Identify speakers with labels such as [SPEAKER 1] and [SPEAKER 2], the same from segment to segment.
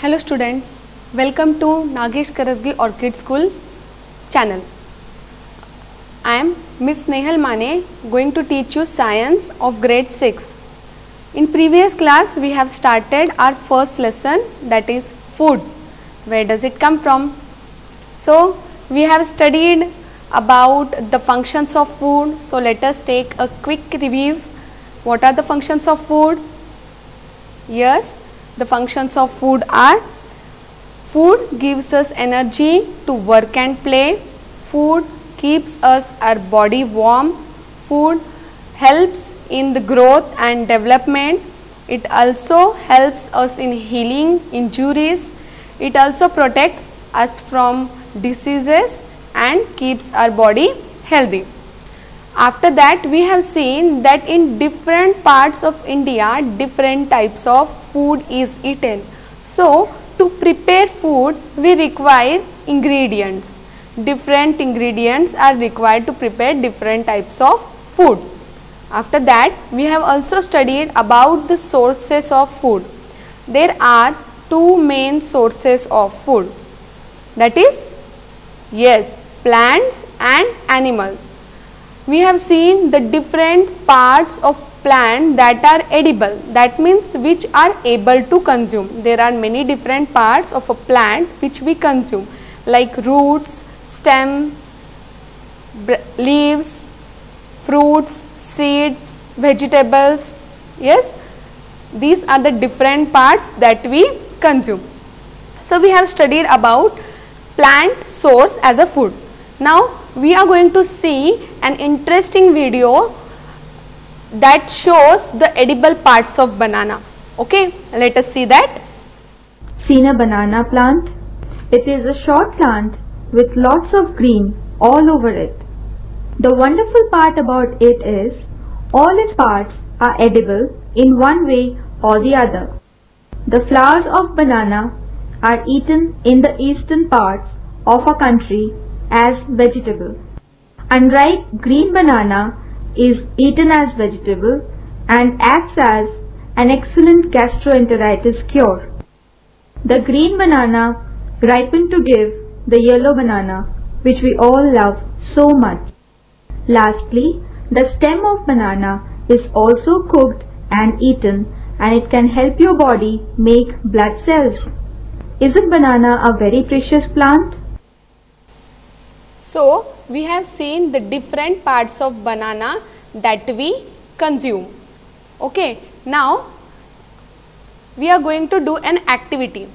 [SPEAKER 1] Hello students, welcome to Nagesh Karasgi Orchid School channel. I am Miss Nehal Mane going to teach you science of grade 6. In previous class we have started our first lesson, that is food. Where does it come from? So we have studied about the functions of food. So let us take a quick review. What are the functions of food? Yes, the functions of food are: food gives us energy to work and play, food keeps us our body warm, food helps in the growth and development, it also helps us in healing injuries, it also protects us from diseases and keeps our body healthy. After that we have seen that in different parts of India different types of food is eaten. So to prepare food we require ingredients. Different ingredients are required to prepare different types of food. After that we have also studied about the sources of food. There are two main sources of food, that is, yes, plants and animals. We have seen the different parts of plant that are edible, that means which are able to consume. There are many different parts of a plant which we consume, like roots, stem, leaves, fruits, seeds, vegetables. Yes, these are the different parts that we consume. So we have studied about plant source as a food. Now we are going to see an interesting video that shows the edible parts of banana. Okay, let us see that.
[SPEAKER 2] Seen a banana plant? It is a short plant with lots of green all over it. The wonderful part about it is all its parts are edible in one way or the other. The flowers of banana are eaten in the eastern parts of our country as vegetable. Unripe green banana is eaten as vegetable and acts as an excellent gastroenteritis cure. The green banana ripened to give the yellow banana, which we all love so much. Lastly, the stem of banana is also cooked and eaten, and it can help your body make blood cells. Isn't banana a very precious plant?
[SPEAKER 1] So we have seen the different parts of banana that we consume. Okay, now we are going to do an activity.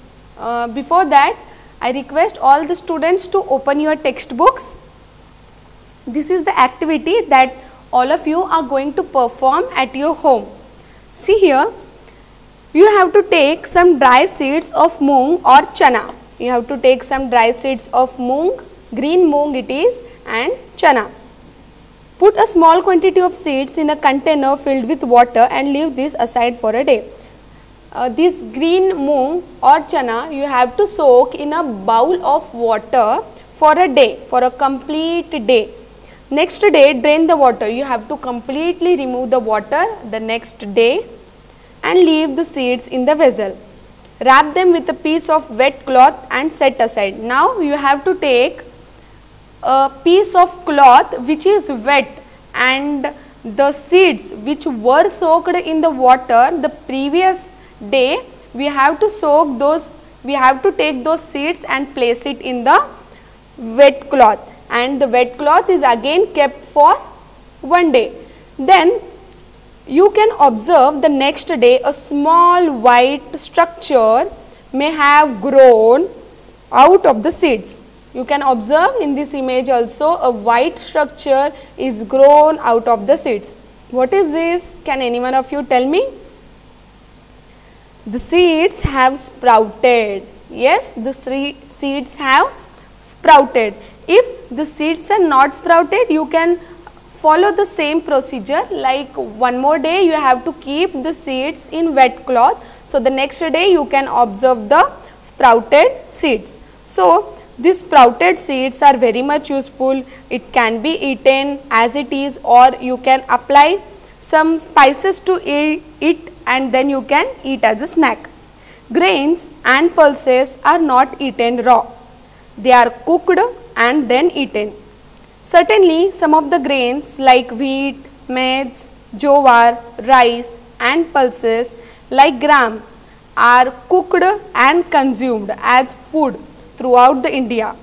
[SPEAKER 1] Before that I request all the students to open your textbooks. This is the activity that all of you are going to perform at your home. See here, you have to take some dry seeds of moong or chana. You have to take some dry seeds of moong, green moong it is, and chana. Put a small quantity of seeds in a container filled with water and leave this aside for a day. This green moong or chana you have to soak in a bowl of water for a day, for a complete day. Next day drain the water. You have to completely remove the water the next day and leave the seeds in the vessel. Wrap them with a piece of wet cloth and set aside. Now you have to take a piece of cloth which is wet and the seeds which were soaked in the water the previous day, we have to soak those, we have to take those seeds and place it in the wet cloth, and the wet cloth is again kept for one day. Then you can observe the next day a small white structure may have grown out of the seeds. You can observe in this image also a white structure is grown out of the seeds. What is this? Can any one of you tell me? The seeds have sprouted. Yes, the seeds have sprouted. If the seeds are not sprouted, you can follow the same procedure, like one more day you have to keep the seeds in wet cloth. So the next day you can observe the sprouted seeds. So these sprouted seeds are very much useful. It can be eaten as it is, or you can apply some spices to it and then you can eat as a snack. Grains and pulses are not eaten raw. They are cooked and then eaten. Certainly, some of the grains like wheat, maize, jowar, rice and pulses like gram are cooked and consumed as food throughout the India.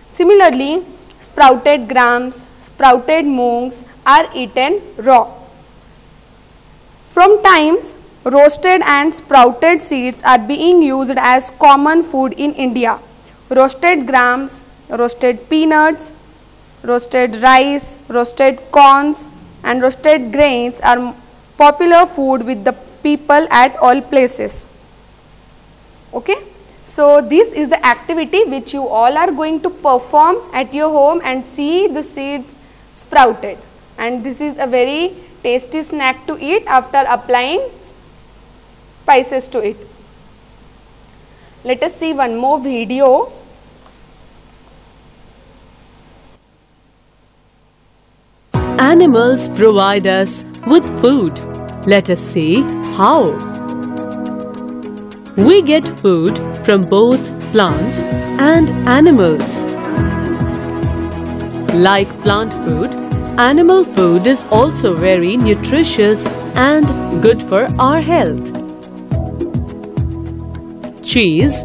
[SPEAKER 1] Similarly, sprouted grams, sprouted moongs are eaten raw. From times, roasted and sprouted seeds are being used as common food in India. Roasted grams, roasted peanuts, roasted rice, roasted corns and roasted grains are popular food with the people at all places. Okay. So, this is the activity which you all are going to perform at your home and see the seeds sprouted, and this is a very tasty snack to eat after applying spices to it. Let us see one more video.
[SPEAKER 3] Animals provide us with food. Let us see how. We get food from both plants and animals. Like plant food, animal food is also very nutritious and good for our health. Cheese,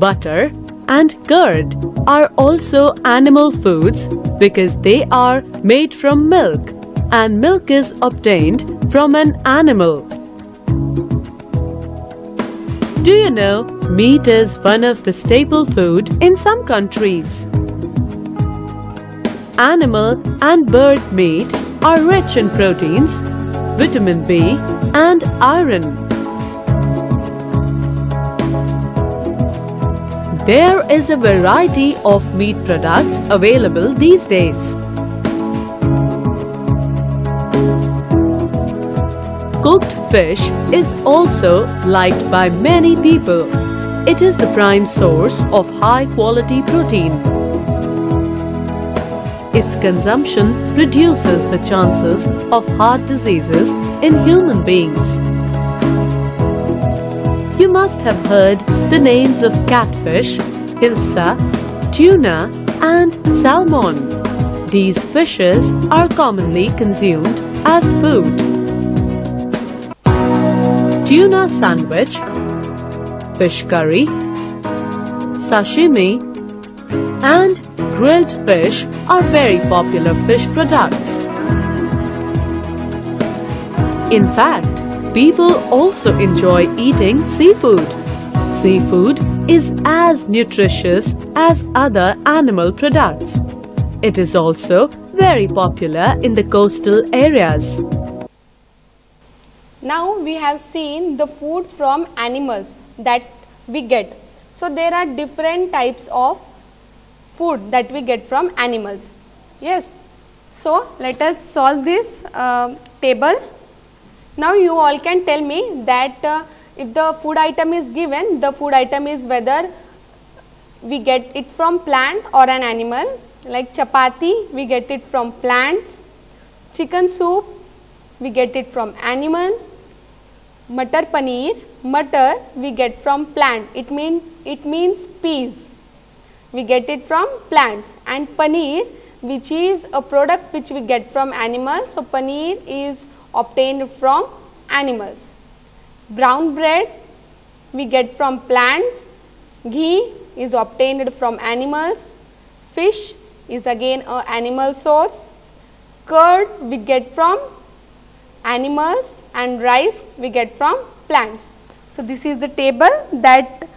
[SPEAKER 3] butter and curd are also animal foods because they are made from milk, and milk is obtained from an animal. Do you know, meat is one of the staple food in some countries. Animal and bird meat are rich in proteins, vitamin B and iron. There is a variety of meat products available these days. Cooked fish is also liked by many people. It is the prime source of high-quality protein. Its consumption reduces the chances of heart diseases in human beings. You must have heard the names of catfish, hilsa, tuna and salmon. These fishes are commonly consumed as food. Tuna sandwich, fish curry, sashimi and grilled fish are very popular fish products. In fact, people also enjoy eating seafood. Seafood is as nutritious as other animal products. It is also very popular in the coastal areas.
[SPEAKER 1] Now we have seen the food from animals that we get. So there are different types of food that we get from animals. Yes. So let us solve this table. Now you all can tell me that if the food item is given, the food item is whether we get it from plant or an animal. Like chapati, we get it from plants. Chicken soup, we get it from animal. Matar paneer, matar we get from plant. It means peas. We get it from plants. And paneer, which is a product which we get from animals. So paneer is obtained from animals. Brown bread we get from plants. Ghee is obtained from animals. Fish is again an animal source. Curd we get from animals, and rice we get from plants. So this is the table that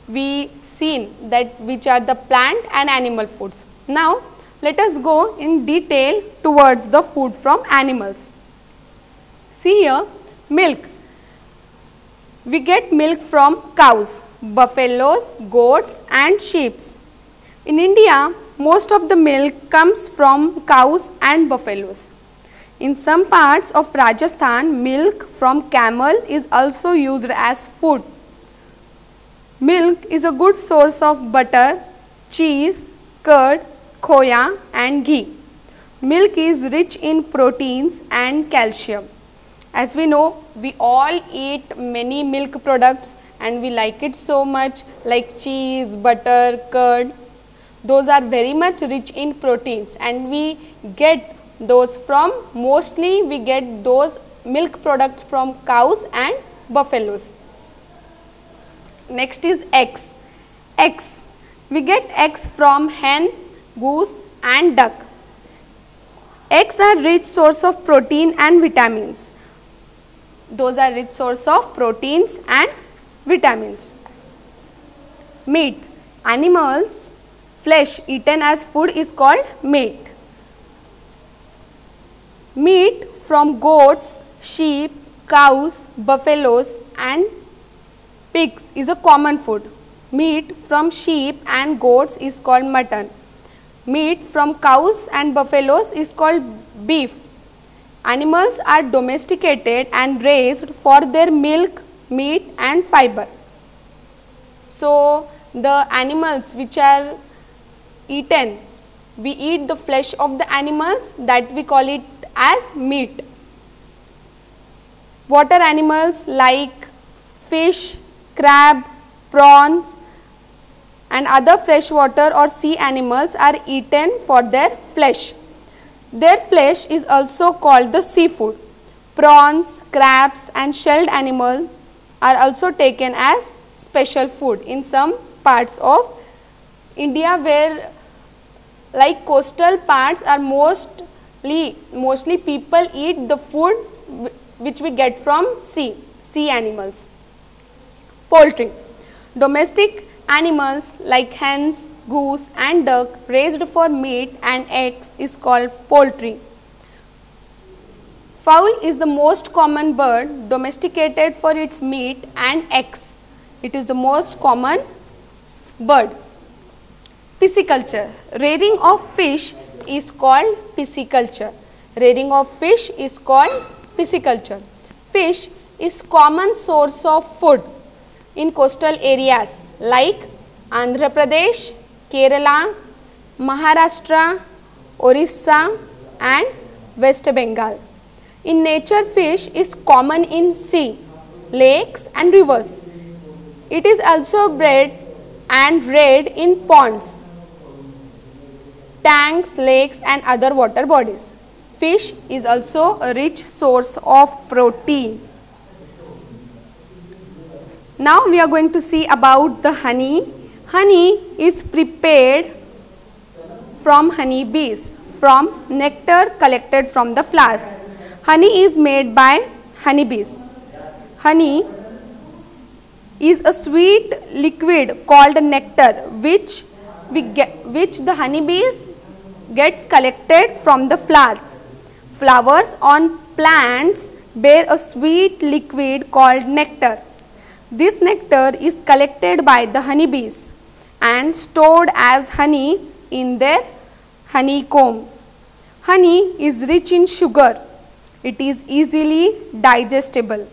[SPEAKER 1] we seen, that which are the plant and animal foods. Now let us go in detail towards the food from animals. See here, milk. We get milk from cows, buffaloes, goats and sheep. In India, most of the milk comes from cows and buffaloes. In some parts of Rajasthan, milk from camel is also used as food. Milk is a good source of butter, cheese, curd, khoya and ghee. Milk is rich in proteins and calcium. As we know, we all eat many milk products and we like it so much, like cheese, butter, curd. Those are very much rich in proteins, and we get those from, mostly we get those milk products from cows and buffaloes. Next is eggs. Eggs. We get eggs from hen, goose and duck. Eggs are rich source of protein and vitamins. Those are rich source of proteins and vitamins. Meat. Animals' flesh eaten as food is called meat. Meat from goats, sheep, cows, buffaloes and pigs is a common food. Meat from sheep and goats is called mutton. Meat from cows and buffaloes is called beef. Animals are domesticated and raised for their milk, meat and fiber. So, the animals which are eaten, we eat the flesh of the animals, that we call it as meat. Water animals like fish, crab, prawns and other freshwater or sea animals are eaten for their flesh. Their flesh is also called the seafood. Prawns, crabs and shelled animals are also taken as special food in some parts of India, where like coastal parts are mostly people eat the food which we get from sea animals. Poultry. Domestic animals like hens, goose and duck raised for meat and eggs is called poultry. Fowl is the most common bird domesticated for its meat and eggs. It is the most common bird. Pisciculture. Rearing of fish is called pisciculture. Rearing of fish is called pisciculture. Fish is common source of food in coastal areas like Andhra Pradesh, Kerala, Maharashtra, Orissa and West Bengal. In nature, fish is common in sea, lakes and rivers. It is also bred and reared in ponds, tanks, lakes and other water bodies. Fish is also a rich source of protein. Now we are going to see about the honey. Honey is prepared from honey bees, from nectar collected from the flowers. Honey is made by honey bees. Honey is a sweet liquid called nectar which the honey bees gets collected from the flowers. Flowers on plants bear a sweet liquid called nectar. This nectar is collected by the honey bees and stored as honey in their honeycomb. Honey is rich in sugar. It is easily digestible.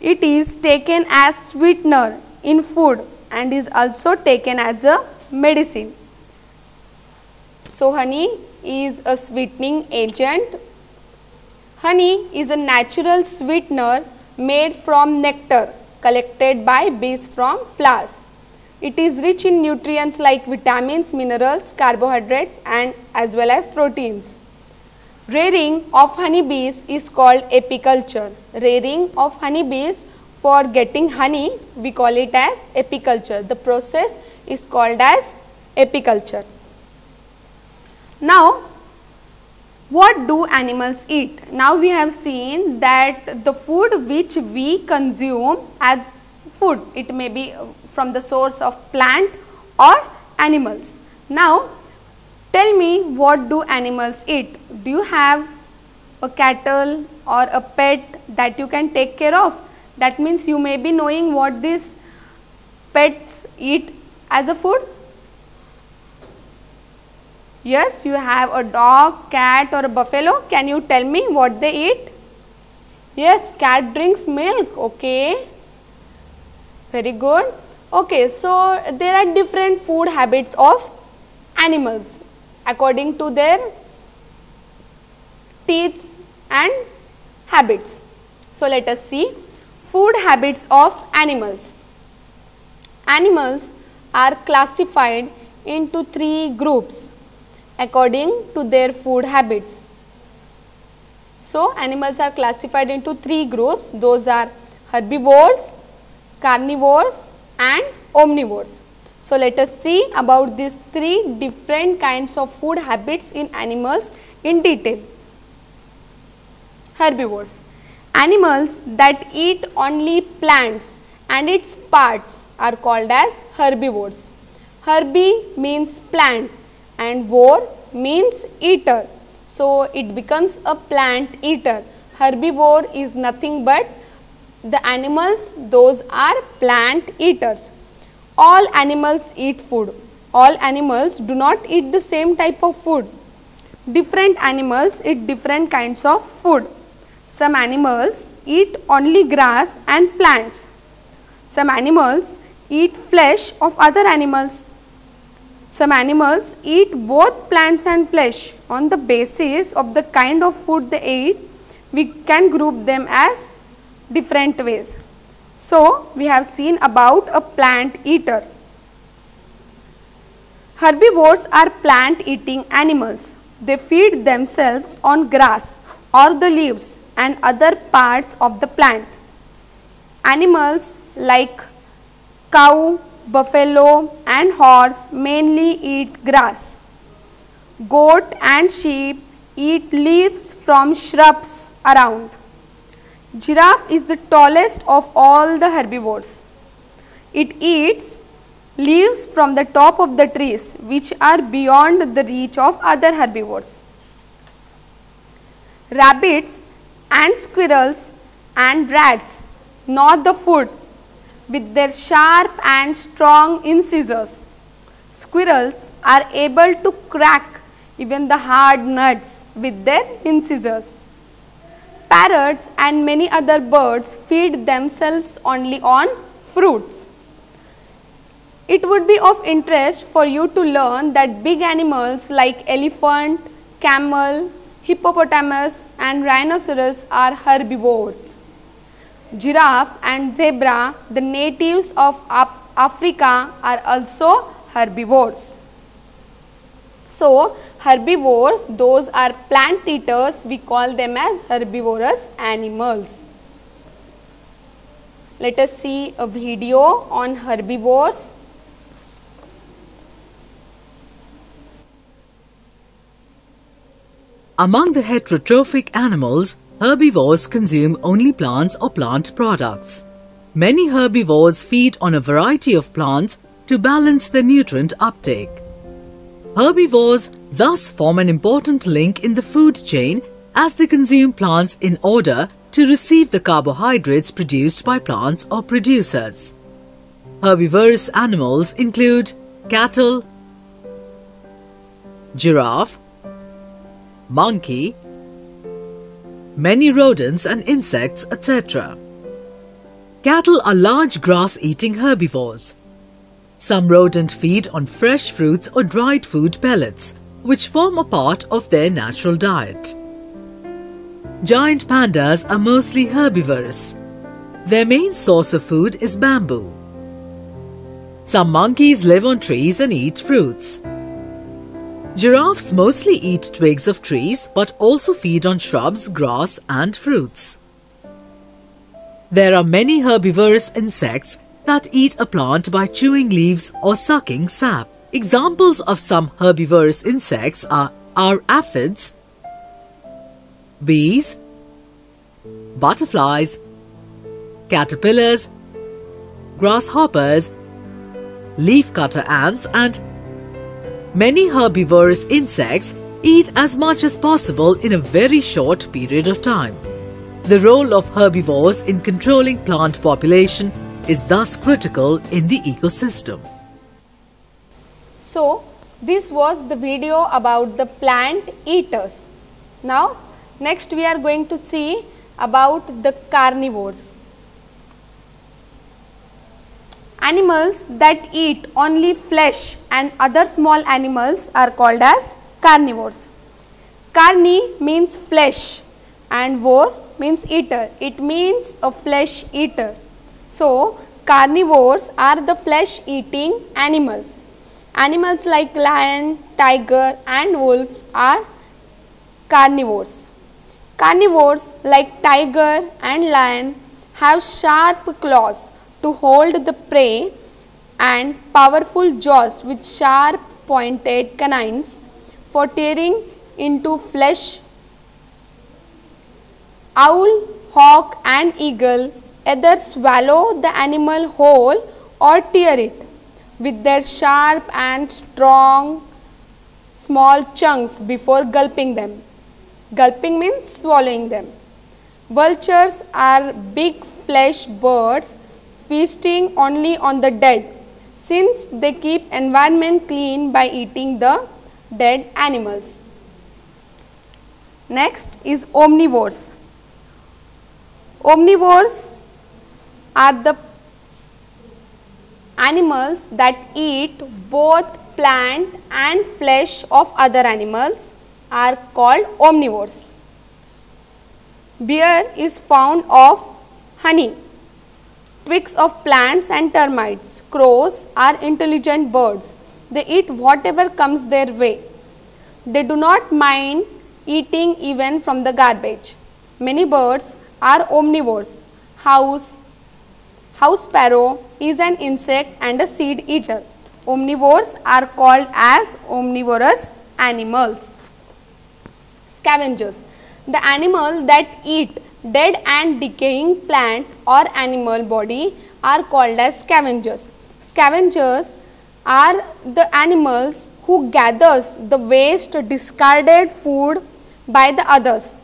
[SPEAKER 1] It is taken as sweetener in food and is also taken as a medicine. So, honey is a sweetening agent. Honey is a natural sweetener made from nectar collected by bees from flowers. It is rich in nutrients like vitamins, minerals, carbohydrates and as well as proteins. Rearing of honeybees is called apiculture. Rearing of honeybees for getting honey, we call it as apiculture. The process is called as apiculture. Now, what do animals eat? Now we have seen that the food which we consume as food, it may be from the source of plant or animals. Now, tell me, what do animals eat? Do you have a cattle or a pet that you can take care of? That means you may be knowing what these pets eat as a food. Yes, you have a dog, cat or a buffalo. Can you tell me what they eat? Yes, cat drinks milk. Okay. Very good. Okay, so there are different food habits of animals according to their teeth and habits. So let us see food habits of animals. Animals are classified into three groups according to their food habits. So, animals are classified into three groups. Those are herbivores, carnivores and omnivores. So, let us see about these three different kinds of food habits in animals in detail. Herbivores. Animals that eat only plants and its parts are called as herbivores. Herbi means plant and vor means eater. So, it becomes a plant eater. Herbivore is nothing but the animals, those are plant eaters. All animals eat food. All animals do not eat the same type of food. Different animals eat different kinds of food. Some animals eat only grass and plants. Some animals eat flesh of other animals. Some animals eat both plants and flesh. On the basis of the kind of food they eat, we can group them as different ways. So, we have seen about a plant eater. Herbivores are plant eating animals. They feed themselves on grass or the leaves and other parts of the plant. Animals like cow, buffalo and horse mainly eat grass. Goat and sheep eat leaves from shrubs around. Giraffe is the tallest of all the herbivores. It eats leaves from the top of the trees which are beyond the reach of other herbivores. Rabbits and squirrels and rats gnaw the food with their sharp and strong incisors. Squirrels are able to crack even the hard nuts with their incisors. Parrots and many other birds feed themselves only on fruits. It would be of interest for you to learn that big animals like elephant, camel, hippopotamus and rhinoceros are herbivores. Giraffe and zebra, the natives of Africa, are also herbivores. So, herbivores, those are plant eaters, we call them as herbivorous animals. Let us see a video on herbivores.
[SPEAKER 3] Among the heterotrophic animals, herbivores consume only plants or plant products. Many herbivores feed on a variety of plants to balance their nutrient uptake. Herbivores thus form an important link in the food chain as they consume plants in order to receive the carbohydrates produced by plants or producers. Herbivorous animals include cattle, giraffe, monkey, many rodents and insects, etc. Cattle are large grass-eating herbivores. Some rodent feed on fresh fruits or dried food pellets, which form a part of their natural diet. Giant pandas are mostly herbivorous. Their main source of food is bamboo. Some monkeys live on trees and eat fruits. Giraffes mostly eat twigs of trees but also feed on shrubs, grass and fruits. There are many herbivorous insects that eat a plant by chewing leaves or sucking sap. Examples of some herbivorous insects are aphids, bees, butterflies, caterpillars, grasshoppers, leafcutter ants and many herbivorous insects eat as much as possible in a very short period of time. The role of herbivores in controlling plant population is thus critical in the ecosystem.
[SPEAKER 1] So, this was the video about the plant eaters. Now, next we are going to see about the carnivores. Animals that eat only flesh and other small animals are called as carnivores. Carni means flesh and vor means eater. It means a flesh eater. So, carnivores are the flesh-eating animals. Animals like lion, tiger and wolf are carnivores. Carnivores like tiger and lion have sharp claws to hold the prey and powerful jaws with sharp pointed canines for tearing into flesh. Owl, hawk and eagle either swallow the animal whole or tear it with their sharp and strong small chunks before gulping them. Gulping means swallowing them. Vultures are big flesh birds feasting only on the dead, since they keep environment clean by eating the dead animals. Next is omnivores. Omnivores are the animals that eat both plant and flesh of other animals are called omnivores. Bear is fond of honey, twigs of plants and termites. Crows are intelligent birds. They eat whatever comes their way. They do not mind eating even from the garbage. Many birds are omnivores. House sparrow is an insect and a seed eater. Omnivores are called as omnivorous animals. Scavengers. The animals that eat dead and decaying plant or animal body are called as scavengers. Scavengers are the animals who gathers the waste discarded food by the others.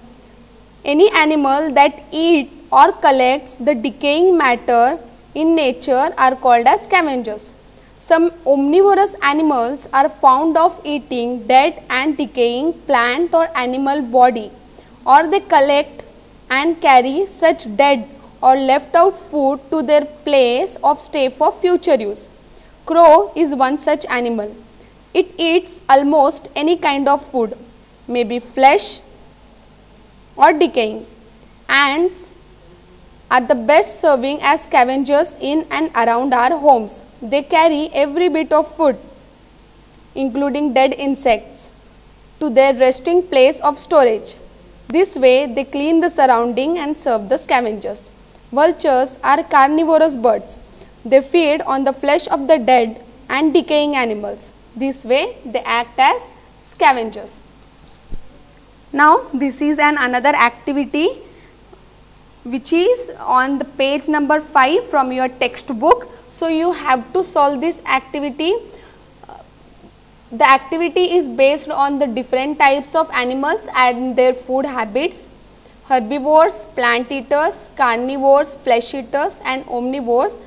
[SPEAKER 1] Any animal that eats or collects the decaying matter in nature are called as scavengers. Some omnivorous animals are fond of eating dead and decaying plant or animal body, or they collect and carry such dead or left out food to their place of stay for future use. Crow is one such animal. It eats almost any kind of food, maybe flesh or decaying. Ants are the best serving as scavengers in and around our homes. They carry every bit of food, including dead insects, to their resting place of storage. This way they clean the surrounding and serve the scavengers. Vultures are carnivorous birds. They feed on the flesh of the dead and decaying animals. This way they act as scavengers. Now this is another activity which is on the page number 5 from your textbook. So you have to solve this activity. The activity is based on the different types of animals and their food habits. Herbivores, plant eaters, carnivores, flesh eaters and omnivores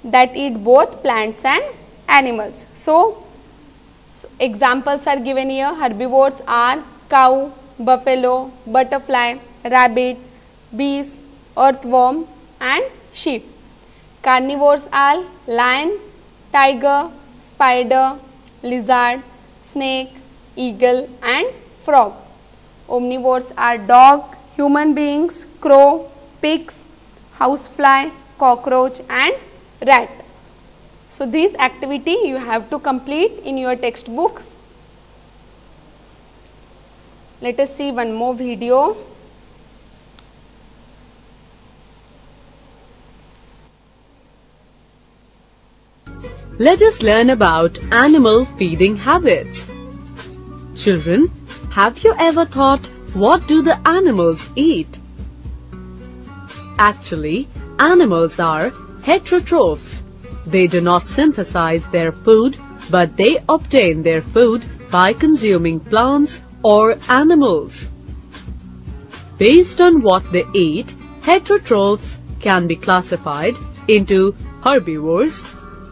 [SPEAKER 1] that eat both plants and animals. So examples are given here. Herbivores are cow, buffalo, butterfly, rabbit, bees, earthworm and sheep. Carnivores are lion, tiger, spider, lizard, snake, eagle and frog. Omnivores are dog, human beings, crow, pigs, housefly, cockroach and rat. So this activity you have to complete in your textbooks. Let us see one more video.
[SPEAKER 3] Let us learn about animal feeding habits. Children, have you ever thought, what do the animals eat? Actually, animals are heterotrophs. They do not synthesize their food, but they obtain their food by consuming plants or animals. Based on what they eat, heterotrophs can be classified into herbivores,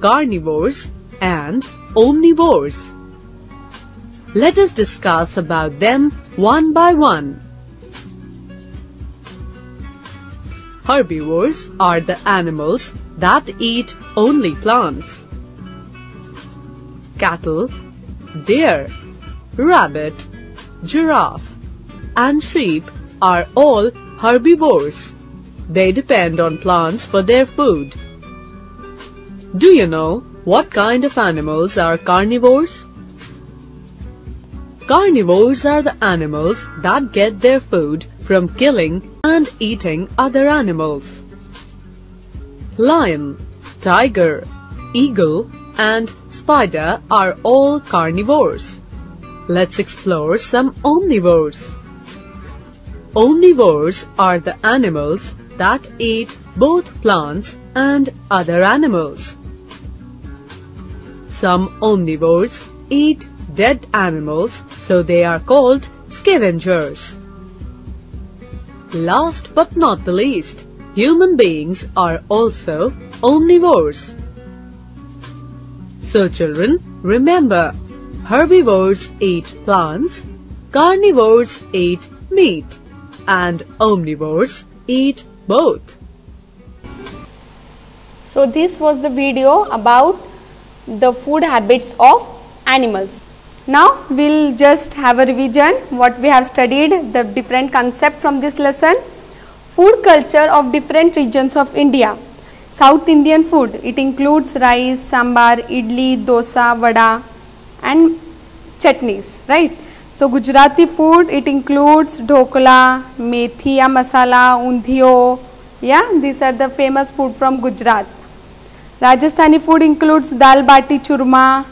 [SPEAKER 3] carnivores and omnivores. Let us discuss about them one by one. Herbivores are the animals that eat only plants. Cattle, deer, rabbit, giraffe and sheep are all herbivores. They depend on plants for their food. Do you know what kind of animals are carnivores? Carnivores are the animals that get their food from killing and eating other animals. Lion, tiger, eagle, and spider are all carnivores. Let's explore some omnivores. Omnivores are the animals that eat both plants and other animals. Some omnivores eat dead animals, so they are called scavengers. Last but not the least, human beings are also omnivores. So children, remember, herbivores eat plants, carnivores eat meat, and omnivores eat both.
[SPEAKER 1] So this was the video about the food habits of animals. Now we'll just have a revision what we have studied, the different concept from this lesson. Food culture of different regions of India. South Indian food, it includes rice, sambar, idli, dosa, vada and chutneys, right? So Gujarati food, it includes dhokla, methi masala, undhiyo. Yeah, these are the famous food from Gujarat. Rajasthani food includes dal bati churma,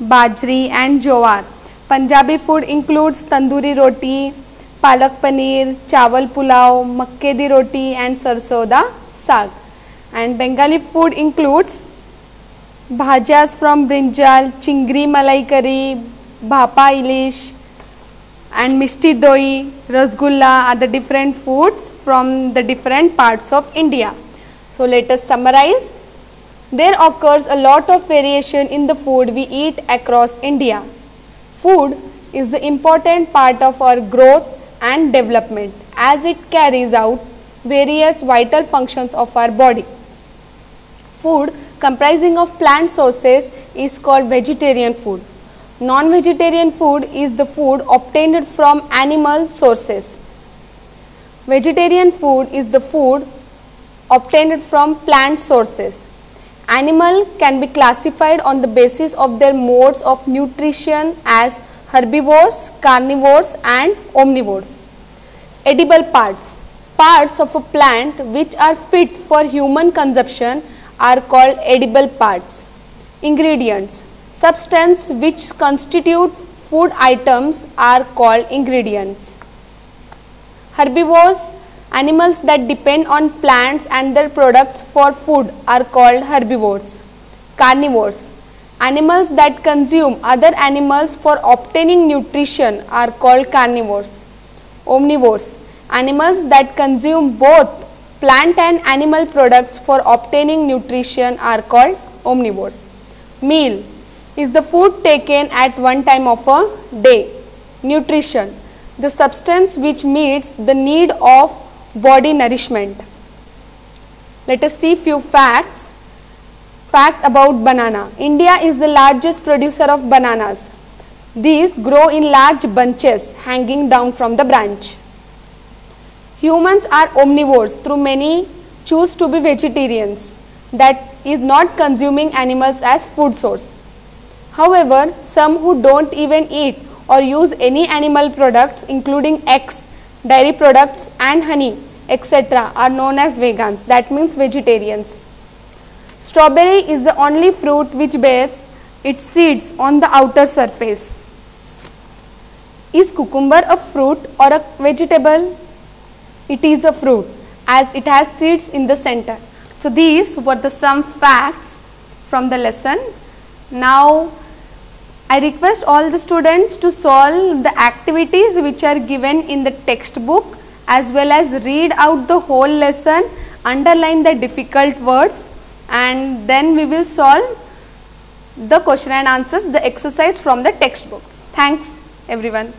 [SPEAKER 1] bajri and jowar. Punjabi food includes tandoori roti, palak paneer, chawal pulao, makke di roti and sarson da saag. And Bengali food includes bhajas from brinjal, chingri malai curry, bhapa ilish and mishti doi, rasgulla are the different foods from the different parts of India. So let us summarize. There occurs a lot of variation in the food we eat across India. Food is the important part of our growth and development as it carries out various vital functions of our body. Food comprising of plant sources is called vegetarian food. Non-vegetarian food is the food obtained from animal sources. Vegetarian food is the food obtained from plant sources. Animal can be classified on the basis of their modes of nutrition as herbivores, carnivores and omnivores. Edible parts. Parts of a plant which are fit for human consumption are called edible parts. Ingredients. Substance which constitute food items are called ingredients. Herbivores. Animals that depend on plants and their products for food are called herbivores. Carnivores. Animals that consume other animals for obtaining nutrition are called carnivores. Omnivores. Animals that consume both plant and animal products for obtaining nutrition are called omnivores. Meal is the food taken at one time of a day. Nutrition. The substance which meets the need of body nourishment. Let us see few facts. Fact about banana. India is the largest producer of bananas. These grow in large bunches hanging down from the branch. Humans are omnivores, through many choose to be vegetarians, that is not consuming animals as food source. However, some who don't even eat or use any animal products including eggs, dairy products and honey, etc. are known as vegans, that means vegetarians. Strawberry is the only fruit which bears its seeds on the outer surface. Is cucumber a fruit or a vegetable? It is a fruit as it has seeds in the center. So these were the some facts from the lesson. Now I request all the students to solve the activities which are given in the textbook as well as read out the whole lesson, underline the difficult words and then we will solve the question and answers, the exercise from the textbooks. Thanks everyone.